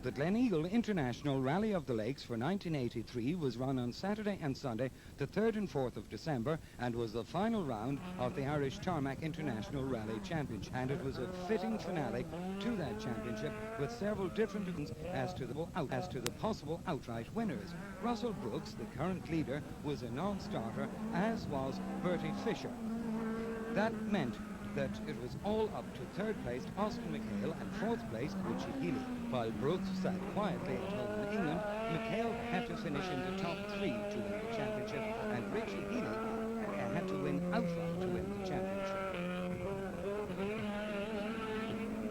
The Gleneagle International Rally of the Lakes for 1983 was run on Saturday and Sunday, the 3rd and 4th of December, and was the final round of the Irish Tarmac International Rally Championship. And it was a fitting finale to that championship, with several different opinions as to the possible outright winners. Russell Brooks, the current leader, was a non-starter, as was Bertie Fisher. That meant that it was all up to third place Austin McHale and fourth place Richie Healy. While Brooks sat quietly at home in England, McHale had to finish in the top 3 to win the championship, and Richie Healy had to win outright to win the championship.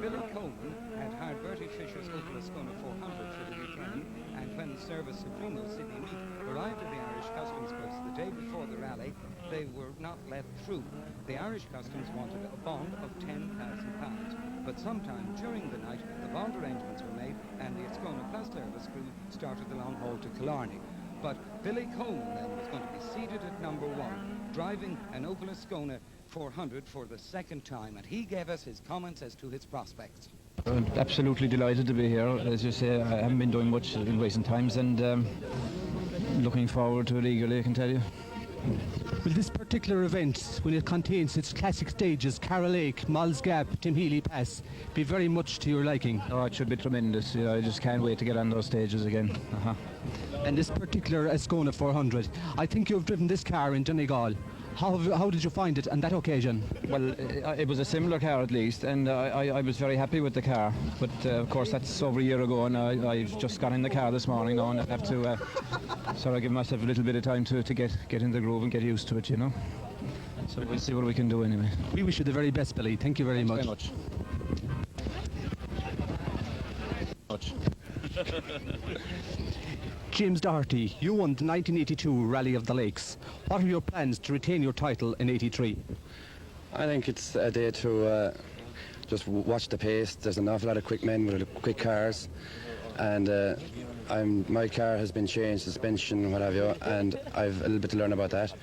Billy Coleman had hired Bertie Fisher's Opel Ascona 400 for the weekend, and when the Service Supremo Sydney Meet arrived at the Irish Customs Post the day before the rally, they were not let through. The Irish Customs wanted a bond of £10,000, but sometime during the night the bond arrangements were made and the Ascona Plus Service crew started the long haul to Killarney. But Billy Coleman then was going to be seated at number 1, driving an Opel Ascona 400 for the second time, and he gave us his comments as to his prospects. I'm absolutely delighted to be here. As you say, I haven't been doing much in recent times, and looking forward to it eagerly, I can tell you. Will this particular event, when it contains its classic stages, Carroll Lake, Moll's Gap, Tim Healy Pass, be very much to your liking? Oh, it should be tremendous. You know, I just can't wait to get on those stages again. And this particular Ascona 400, I think you've driven this car in Donegal. How did you find it on that occasion? Well, it was a similar car at least, and I was very happy with the car. But of course, that's over a year ago, and I've just got in the car this morning now, and I have to sort of give myself a little bit of time to get in the groove and get used to it, you know. So we'll see what we can do anyway. We wish you the very best, Billy. Thank you very much. Thanks very much. James Doherty, you won the 1982 Rally of the Lakes. What are your plans to retain your title in 83? I think it's a day to just watch the pace. There's an awful lot of quick men with quick cars, and my car has been changed, suspension, what have you, and I've a little bit to learn about that.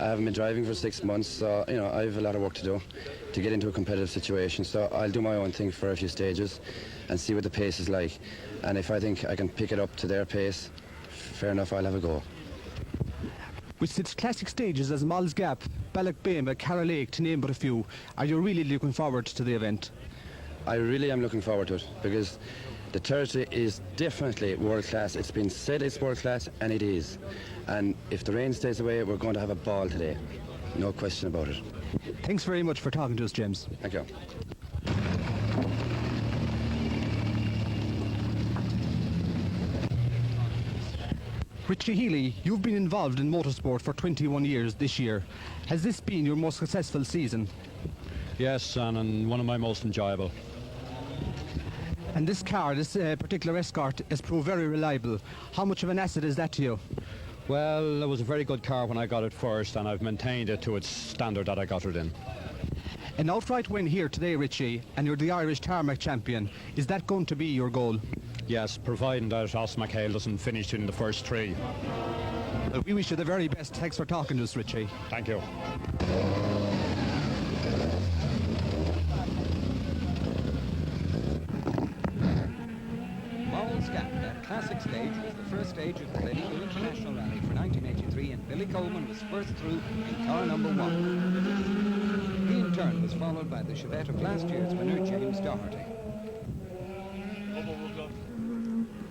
I haven't been driving for 6 months, so you know I have a lot of work to do to get into a competitive situation. So I'll do my own thing for a few stages and see what the pace is like. And if I think I can pick it up to their pace, fair enough, I'll have a go. With its classic stages as Moll's Gap, Ballochbema, Carrignavar Lake, to name but a few, are you really looking forward to the event? I really am looking forward to it, because the territory is definitely world class. It's been said it's world class, and it is. And if the rain stays away, we're going to have a ball today. No question about it. Thanks very much for talking to us, James. Thank you. Richie Healy, you've been involved in motorsport for 21 years this year. Has this been your most successful season? Yes, and one of my most enjoyable. And this car, this particular Escort, has proved very reliable. How much of an asset is that to you? Well, it was a very good car when I got it first, and I've maintained it to its standard that I got it in. An outright win here today, Richie, and you're the Irish Tarmac champion. Is that going to be your goal? Yes, providing that Austin McHale doesn't finish in the first 3. Well, we wish you the very best. Thanks for talking to us, Richie. Thank you. Moll's Gap, that classic stage, was the first stage of the Gleneagle International Rally for 1983, and Billy Coleman was first through in car number 1. He in turn was followed by the Chevette of last year's winner, James Doherty.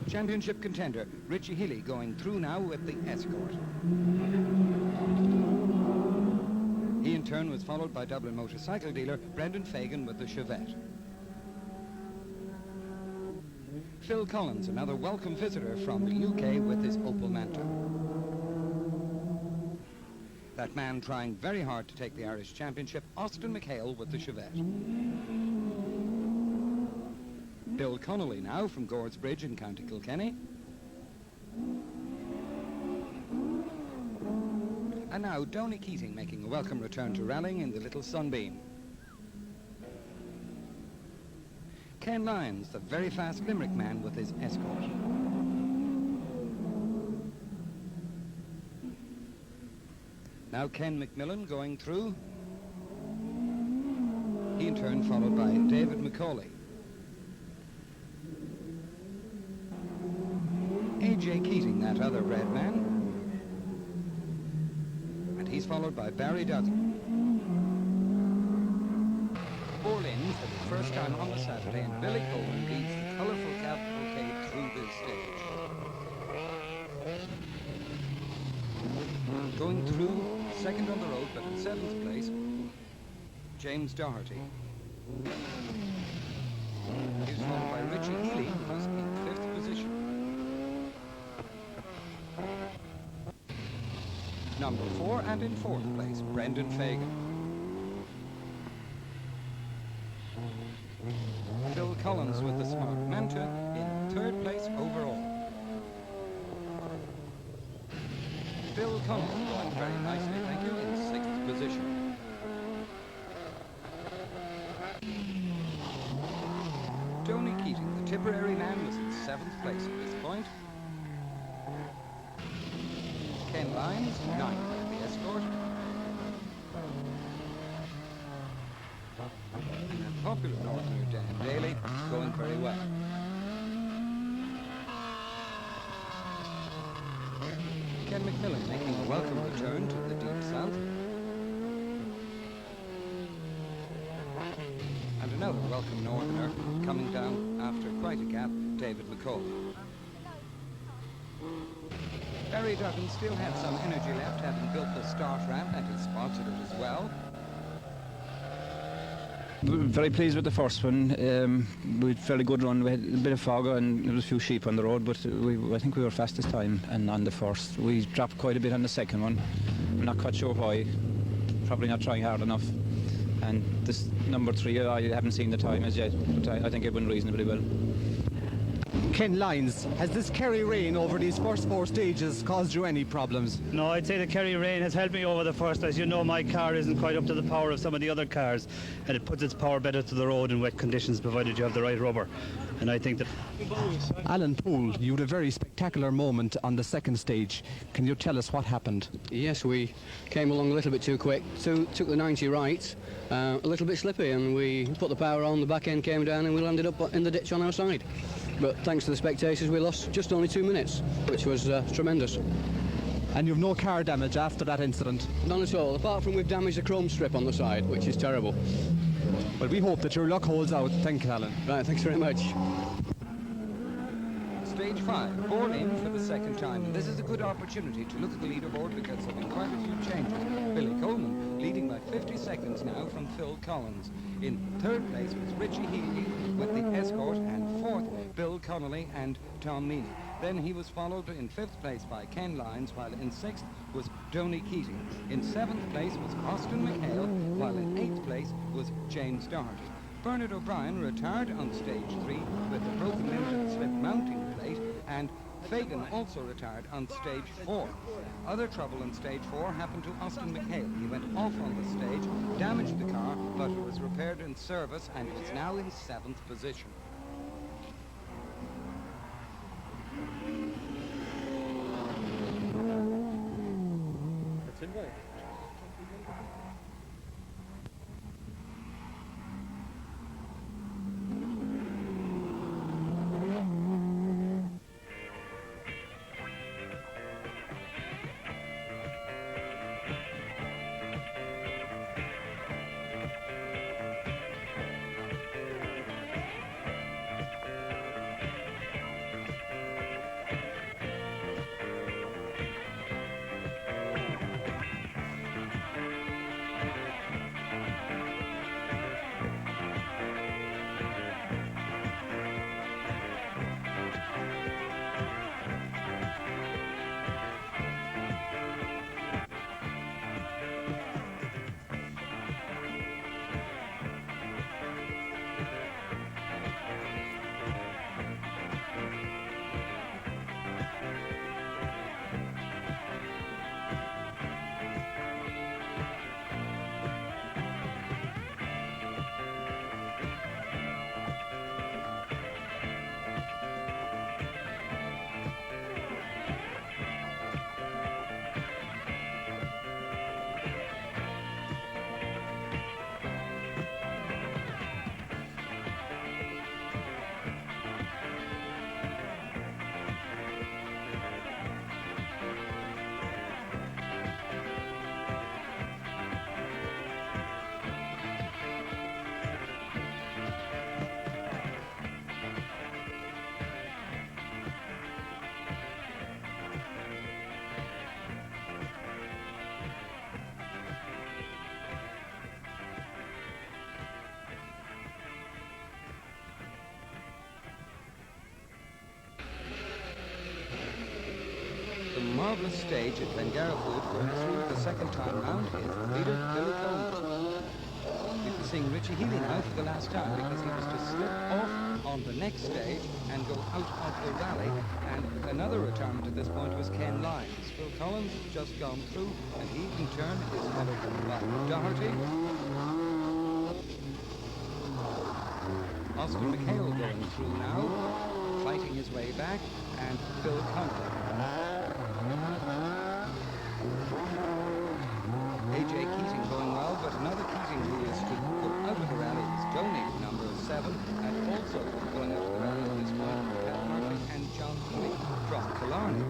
Championship contender Richie Healy going through now with the Escort. He in turn was followed by Dublin motorcycle dealer Brendan Fagan with the Chevette. Phil Collins, another welcome visitor from the UK, with his Opel Manta. That man trying very hard to take the Irish Championship, Austin McHale with the Chevette. Bill Connolly now from Gord's Bridge in County Kilkenny. And now Donny Keating making a welcome return to rallying in the Little Sunbeam. Ken Lyons, the very fast Limerick man with his Escort. Now Ken McMillan going through. He in turn followed by David McCauley. A.J. Keating, that other red man. And he's followed by Barry Duggan. All in for the first time on the Saturday, and Billy Coleman leads the colourful cavalcade through this stage. Going through, second on the road, but in 7th place, James Doherty. He was followed by Richie Healy, who's in 5th position. Number 4, and in 4th place, Brendan Fagan. Phil Collins with the smart Manta in 3rd place overall. Phil Collins going very nicely, thank you, in 6th position. Tony Keating, the Tipperary man, was in 7th place at this point. Ken Lyons, 9th with the escort. And popular northerner Dan Daly going very well. Ken McMillan making a welcome return to the deep south. And another welcome northerner coming down after quite a gap, David McCall. Barry Duggan still had some energy left, having built the start ramp and has sponsored it as well. Very pleased with the first one. We had a fairly good run. We had a bit of fog and there was a few sheep on the road, but I think we were fastest time and on the first. We dropped quite a bit on the second one. I'm not quite sure why. Probably not trying hard enough. And this number 3, I haven't seen the time as yet, but I think it went reasonably well. Ken Lyons, has this Kerry rain over these first 4 stages caused you any problems? No, I'd say the Kerry rain has helped me over the first. As you know, my car isn't quite up to the power of some of the other cars, and it puts its power better to the road in wet conditions, provided you have the right rubber. And I think that... Alan Poole, you had a very spectacular moment on the 2nd stage. Can you tell us what happened? Yes, we came along a little bit too quick, took the 90 right, a little bit slippy, and we put the power on, the back end came down, and we landed up in the ditch on our side. But thanks to the spectators, we lost just only 2 minutes, which was tremendous. And you've no car damage after that incident? None at all, apart from we've damaged a chrome strip on the side, which is terrible. Well, we hope that your luck holds out. Thank you, Alan. Right, thanks very much. Stage 5, all in for the 2nd time, and this is a good opportunity to look at the leaderboard because there have been quite a few changes. Billy Coleman leading by 50 seconds now from Phil Collins. In 3rd place was Richie Healy with the escort, and 4th, Bill Connolly and Tom Meany. Then he was followed in 5th place by Ken Lyons, while in 6th was Tony Keating. In 7th place was Austin McHale, while in 8th place was James Doherty. Bernard O'Brien retired on stage 3 with a broken limited slip mounting plate, and Fagan also retired on stage 4. Other trouble in stage 4 happened to Austin McHale. He went off on the stage, damaged the car, but it was repaired in service and is now in 7th position. That's in way. marvellous stage at Killarney going through the second time round is the leader, Billy Coleman. You'll be seeing Richie Healy now for the last time because he was to slip off on the next stage and go out of the rally. And another retirement at this point was Ken Lyons. Phil Collins has just gone through, and he in turn is followed by Doherty. Oscar McHale going through now, fighting his way back, and Phil Collins. AJ Keating going well, but another Keating who is to go out of the rally is Donny, number 7, and also going out of the rally at this point, Pat Murphy and John Lee from Killarney.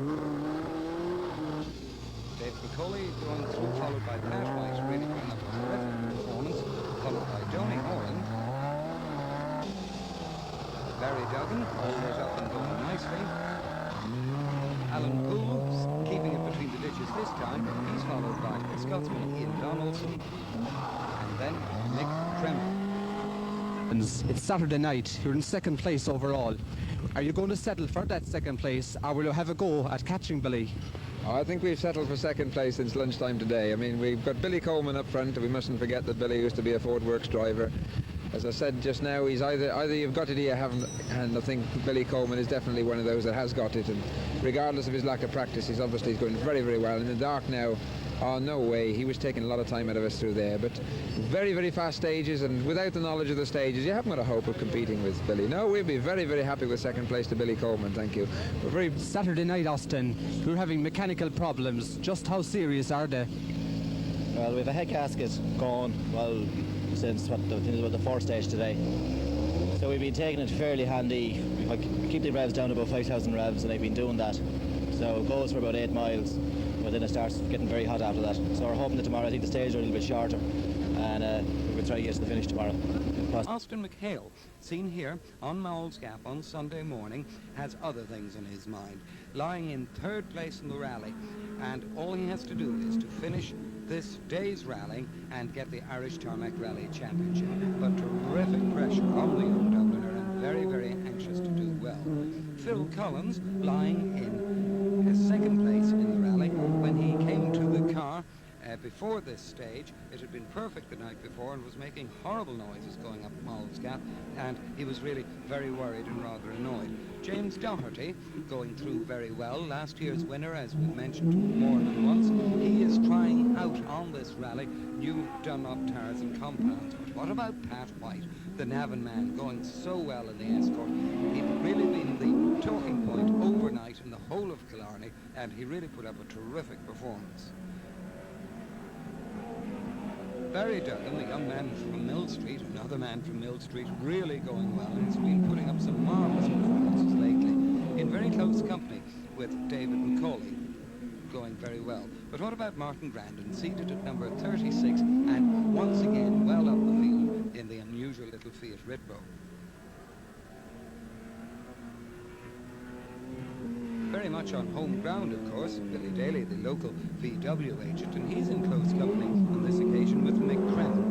Dave McCauley going through, followed by Pat White, really putting up a terrific performance, followed by Donny Horan. Barry Duggan, all lit up and going nicely. Alan Poole keeping it between the ditches this time. He's followed by the Scotsman Ian Donaldson and then Mick Kremlin. It's Saturday night. You're in second place overall. Are you going to settle for that second place, or will you have a go at catching Billy? I think we've settled for second place since lunchtime today. I mean, we've got Billy Coleman up front, and we mustn't forget that Billy used to be a Ford Works driver. As I said just now, he's either you've got it or you haven't, and I think Billy Coleman is definitely one of those that has got it, and regardless of his lack of practice, he's obviously going very, very well. In the dark now, oh, no way, he was taking a lot of time out of us through there, but very, very fast stages, and without the knowledge of the stages, you haven't got a hope of competing with Billy. No, we'll be very, very happy with second place to Billy Coleman, thank you. We're very... Saturday night, Austin, you're having mechanical problems. Just how serious are they? Well, we have a head gasket gone, well, since about the fourth stage today. So we've been taking it fairly handy. We keep the revs down to about 5,000 revs, and I've been doing that. So it goes for about 8 miles, but then it starts getting very hot after that. So we're hoping that tomorrow, I think the stage are a little bit shorter, and we'll try to get to the finish tomorrow. Austin McHale, seen here on Mowles Gap on Sunday morning, has other things in his mind. Lying in third place in the rally, and all he has to do is to finish this day's rally and get the Irish Tarmac Rally Championship. But terrific pressure on the young Dubliner, and very, very anxious to do well. Phil Collins lying in his second place in the rally. When he came to the car before this stage, it had been perfect the night before and was making horrible noises going up Mowles Gap, and he was really very worried and rather annoyed. James Doherty going through very well, last year's winner, as we've mentioned more than once. He is trying out on this rally new Dunlop tires and compounds. But what about Pat White, the Navan man, going so well in the Escort? He'd really been the talking point overnight in the whole of Killarney, and he really put up a terrific performance. Barry Duggan, the young man from Mill Street, another man from Mill Street, really going well, and he's been putting up some marvellous performances lately, in very close company with David McCauley, going very well. But what about Martin Grandin, seated at number 36, and once again well up the field in the unusual little Fiat Ritbo? Very much on home ground, of course, Billy Daly, the local VW agent, and he's in close company on this occasion with Mick Kremlin.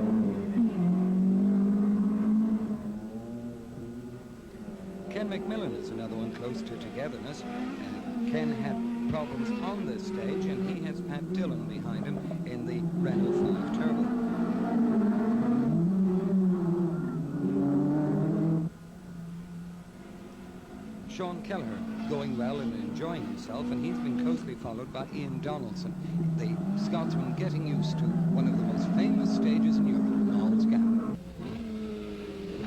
Ken McMillan is another one close to togetherness. Ken had problems on this stage, and he has Pat Dillon behind him in the Renault 5 Turbo. Sean Kelleher going well and enjoying himself, and he's been closely followed by Ian Donaldson, the Scotsman, getting used to one of the most famous stages in Europe, Mowles Gap.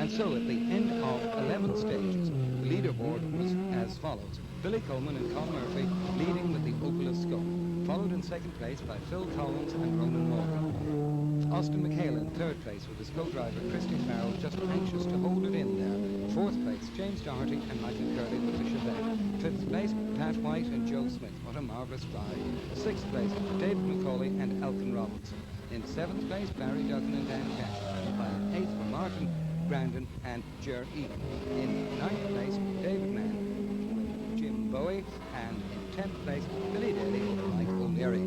And so at the end of 11 stages, the leaderboard was as follows. Billy Coleman and Con Murphy leading with the Opel Ascot, followed in second place by Phil Collins and Ronan Morgan. Austin McHale in third place with his co-driver Christy Farrell just anxious to hold it in there. Fourth place, James Doherty and Michael Curley with the Chevette. Fifth place, Pat White and Joe Smith. What a marvellous ride. Sixth place, David McCauley and Elkin Robinson. In seventh place, Barry Duggan and Dan Cash. While eighth were Martin Grandin and Ger Eden. In ninth place, David Mann, Jim Bowie, and in 10th place, Billy Daly over Mike O'Leary.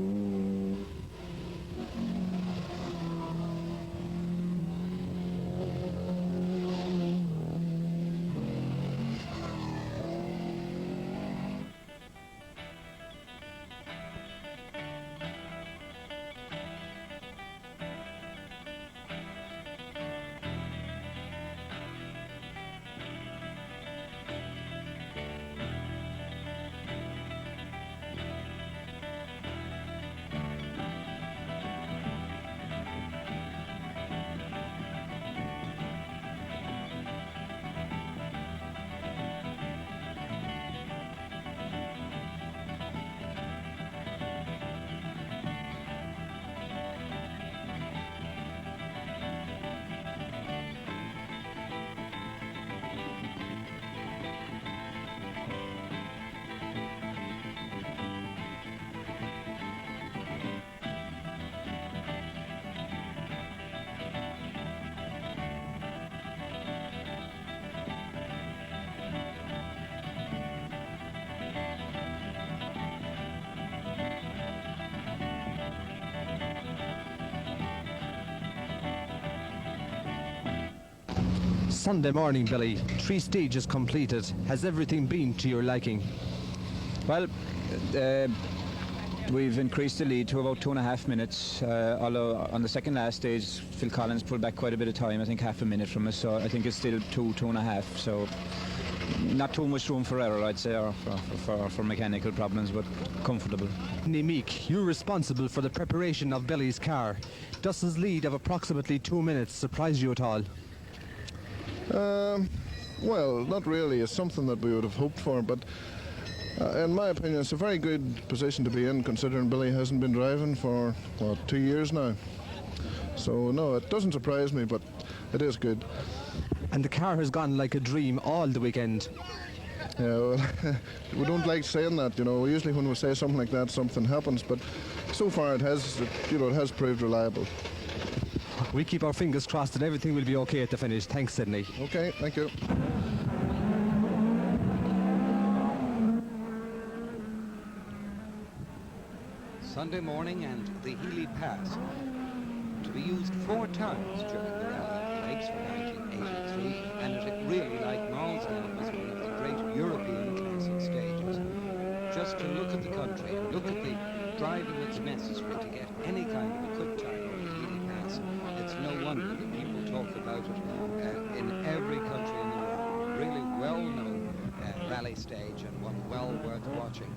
Sunday morning, Billy. 3 stages completed. Has everything been to your liking? Well, we've increased the lead to about 2.5 minutes, although on the second last stage Phil Collins pulled back quite a bit of time, I think half a minute from us, so I think it's still 2.5, so not too much room for error, I'd say, or for mechanical problems, but comfortable. Meek, you're responsible for the preparation of Billy's car. Does his lead of approximately 2 minutes surprise you at all? Well, not really. It's something that we would have hoped for, but in my opinion, it's a very good position to be in, considering Billy hasn't been driving for, 2 years now. So, no, it doesn't surprise me, but it is good. And the car has gone like a dream all the weekend. Yeah, well, we don't like saying that, you know. Usually when we say something like that, something happens, but so far it has proved reliable. We keep our fingers crossed that everything will be okay at the finish. Thanks, Sydney. Okay, thank you. Sunday morning and the Healy Pass, to be used 4 times during the Rally of the Lakes for 1983, and it really, like Malsgap, was one of the great European classic stages. Just to look at the country and look at the driving that's necessary to get any kind of a quick time on the Healy Pass, it's no wonder that people talk about it in every country in the world. Really well-known rally stage, and one well worth watching.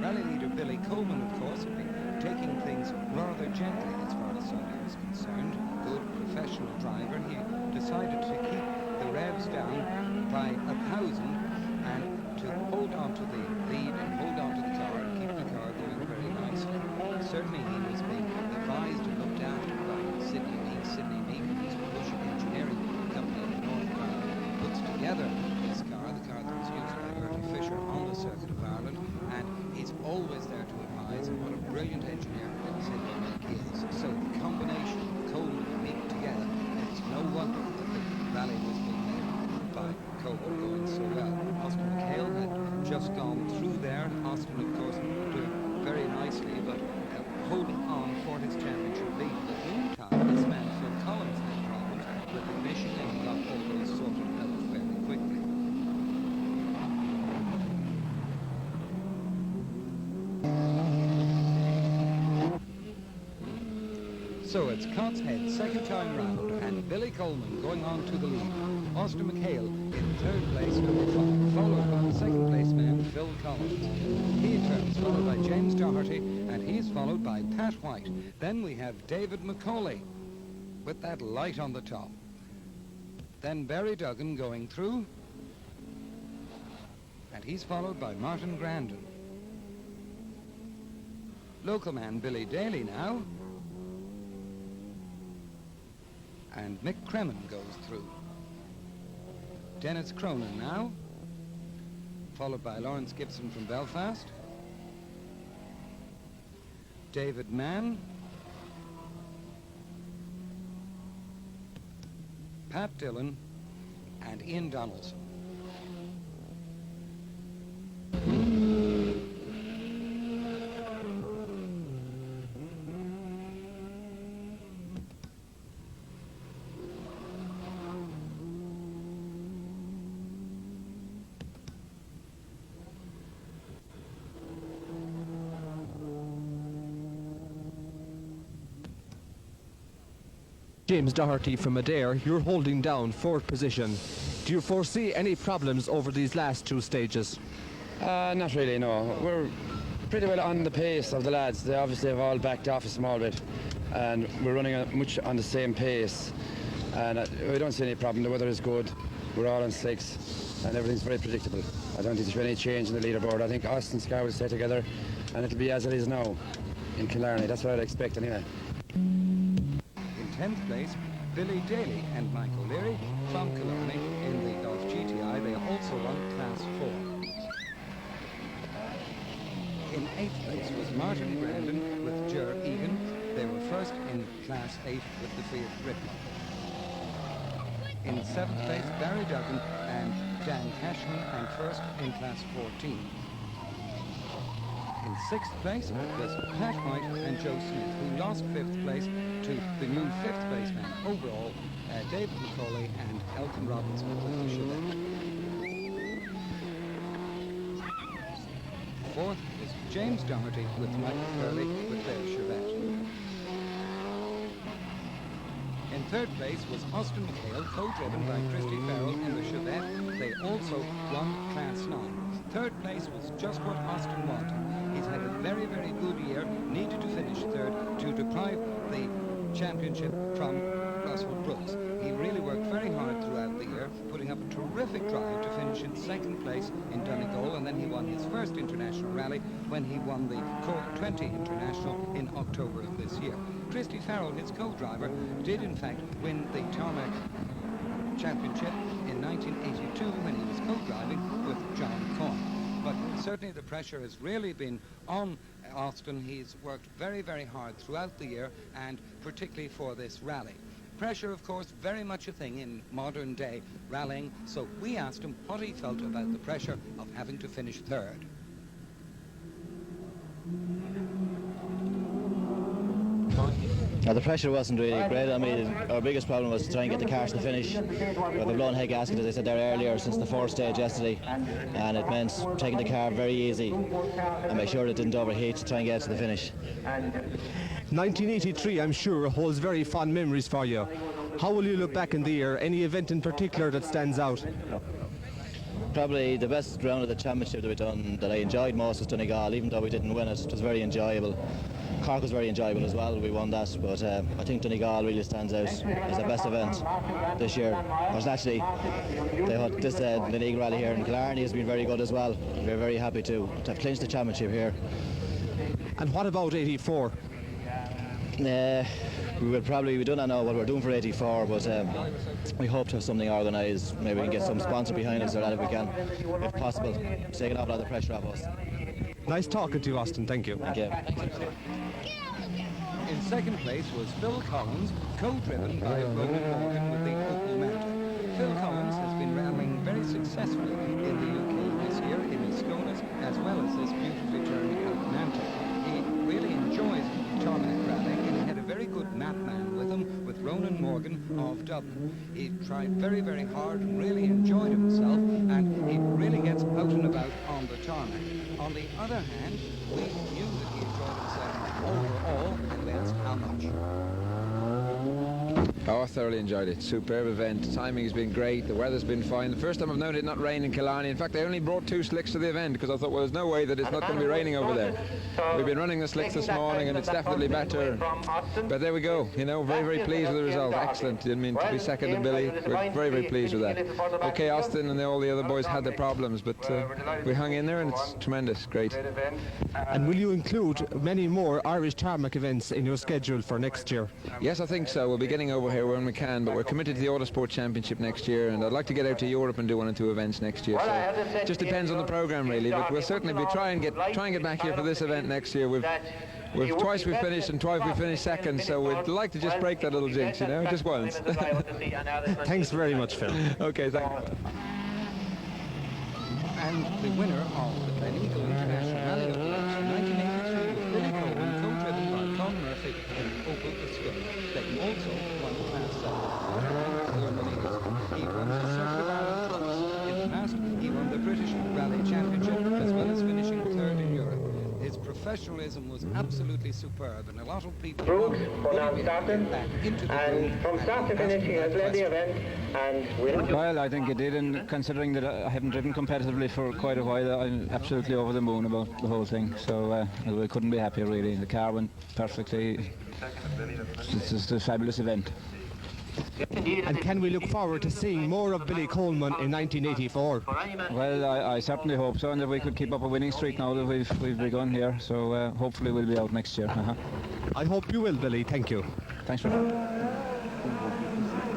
Rally leader Billy Coleman, of course, had been taking things rather gently as far as Sunday was concerned. Good professional driver. He decided to keep the revs down by 1,000 and to hold on to the lead and hold on to the car and keep the car going very nicely. Certainly he was being advised and looked after by Sydney Meek. Sydney Meek, who's a Bush engineering company in North Ireland, puts together this car, the car that was used by Bertie Fisher on the Circuit of Ireland, and he's always there to advise, and what a brilliant engineer Sydney Meek is. So the combination of Coleman and Meek together, it's no wonder that the rally was being led by Coleman going so well. Austin McHale had just gone through there. Austin, of course, doing very nicely, but holding on for his championship lead. In the meantime, this man Phil Collins had problems with ignition, and he got all those sorted out fairly quickly. So it's Cott's Head, second time round, and Billy Coleman going on to the lead. Austin McHale in 3rd place, number 5, followed by the 2nd place man, Phil Collins. He turns, followed by James Doherty, and he's followed by Pat White. Then we have David Macaulay with that light on the top. Then Barry Duggan going through, and he's followed by Martin Grandin. Local man Billy Daly now, and Mick Cremin goes through. Dennis Cronin now, followed by Lawrence Gibson from Belfast. David Mann. Pat Dillon and Ian Donaldson. James Doherty from Adair, you're holding down 4th position. Do you foresee any problems over these last 2 stages? Not really, no. We're pretty well on the pace of the lads. They obviously have all backed off a small bit, and we're running much on the same pace. And we don't see any problem. The weather is good. We're all on slicks, and everything's very predictable. I don't think there's any change in the leaderboard. I think Austin's car will stay together, and it'll be as it is now in Killarney. That's what I'd expect anyway. 10th place, Billy Daly and Mike O'Leary from Killarney in the Golf GTI. They also run Class 4. In 8th place was Martin Grandin with Ger Egan. They were first in Class 8 with the Fiat Britain. In 7th place, Barry Duggan and Dan Cashman, and first in Class 14. In In 6th place was Pat White and Joe Smith, who lost 5th place to the new 5th place man overall, David McCauley and Elton Robinson with the Chevette. 4th is James Doherty with Michael Curley with their Chevette. In 3rd place was Austin McHale, co-driven by Christy Farrell in the Chevette. They also won Class 9. 3rd place was just what Austin wanted. He's had a very, very good year, needed to finish 3rd to deprive the championship from Russell Brooks. He really worked very hard throughout the year, putting up a terrific drive to finish in 2nd place in Donegal, and then he won his first international rally when he won the Cork 20 International in October of this year. Christy Farrell, his co-driver, did in fact win the Tarmac Championship in 1982 when he was co-driving with John Coyne. But certainly the pressure has really been on Austin. He's worked very, very hard throughout the year, and particularly for this rally. Pressure, of course, very much a thing in modern day rallying, so we asked him what he felt about the pressure of having to finish 3rd. The pressure wasn't really great. I mean, our biggest problem was to try and get the car to the finish. We have a blown head gasket, as I said there earlier, since the 4th stage yesterday, and it meant taking the car very easy and make sure it didn't overheat to try and get it to the finish. 1983, I'm sure, holds very fond memories for you. How will you look back in the year? Any event in particular that stands out? Probably the best round of the championship that we've done that I enjoyed most was Donegal, even though we didn't win it. It was very enjoyable. Cork was very enjoyable as well, we won that, but I think Donegal really stands out as the best event this year. Because actually, the league rally here in Killarney has been very good as well. We're very happy to have clinched the championship here. And what about 84? We do not know what we're doing for 84, but we hope to have something organised. Maybe we can get some sponsor behind us, or that if we can, if possible, taking off a lot of the pressure off us. Nice talking to you, Austin. Thank you. Thank you. In 2nd place was Phil Collins, co-driven by Ronan Morgan with the Opel Manta. Phil Collins has been rallying very successfully in the UK this year in his Skonas, as well as this beautifully turned out Manta. He really enjoys tarmac rallying, and he had a very good map man with him, with Ronan Morgan of Dublin. He tried very, very hard and really enjoyed himself, and he really gets out and about on the tarmac. On the other hand, we knew that he enjoyed himself overall, and we asked how much. Oh, I thoroughly enjoyed it. Superb event. The timing's been great. The weather's been fine. The first time I've known it not rain in Killarney. In fact, I only brought 2 slicks to the event because I thought, well, there's no way that it's not going to be raining over there. We've been running the slicks this morning and it's definitely better. But there we go. You know, very, very pleased with the result. Excellent. I mean, to be second to Billy, we're very, very pleased with that. Okay, Austin and all the other boys had their problems, but we hung in there and it's tremendous. Great. And will you include many more Irish tarmac events in your schedule for next year? Yes, I think so. We'll be getting over here when we can, but we're committed to the Autosport Championship next year, and I'd like to get out to Europe and do 1 or 2 events next year. So it just depends on the program, really. But we'll certainly be try and get back here for this event next year. We've twice we finished and twice we finished second, so we'd like to just break that little jinx, you know, just once. Thanks very much, Phil. Okay, thank you. And the winner of the Gleneagle International Rally of the Lakes 1983 was Billy Coleman, co-driven by Tom Murphy in Opel Ascona. They also won the Class 7. He won the Circuit of Ireland Trucks. In the past, he won the British Rally Championship, as well as finishing 3rd in Europe. His professionalism was absolutely superb, and a lot of people for now starting, and from start to finish he has led the event, and well, I think it did, and considering that I haven't driven competitively for quite a while, I'm absolutely over the moon about the whole thing. So I couldn't be happier, really. The car went perfectly. It's just a fabulous event. And can we look forward to seeing more of Billy Coleman in 1984? Well, I certainly hope so, and that we could keep up a winning streak now that we've begun here. So hopefully we'll be out next year. I hope you will, Billy. Thank you. Thanks for that.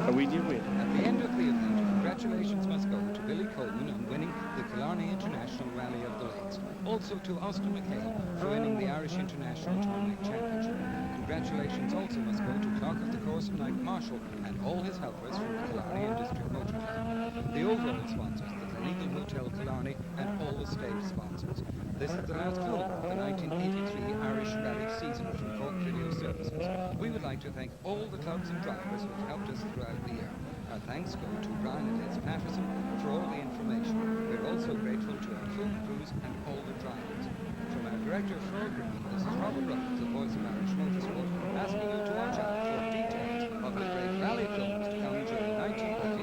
At the end of the event, congratulations must go to Billy Coleman on winning the Killarney International Rally of the Lakes. Also to Austin McHale for winning the Irish International Tarmac Championship. Congratulations also must go to Clerk of the Course Mike Marshall and all his helpers from the Killarney and District Motor Club. The overall sponsors, the and Eagle Hotel Killarney, and all the stage sponsors. This is the last club of the 1983 Irish Rally season from Cork Radio Services. We would like to thank all the clubs and drivers who have helped us throughout the year. Our thanks go to Brian and Liz Patterson for all the information. We're also grateful to our crews and all the drivers. From our director of programming, this is Robert Ruckles, the voice of Irish Motorsport, asking you to watch out for details of the great rally films to come during 1983.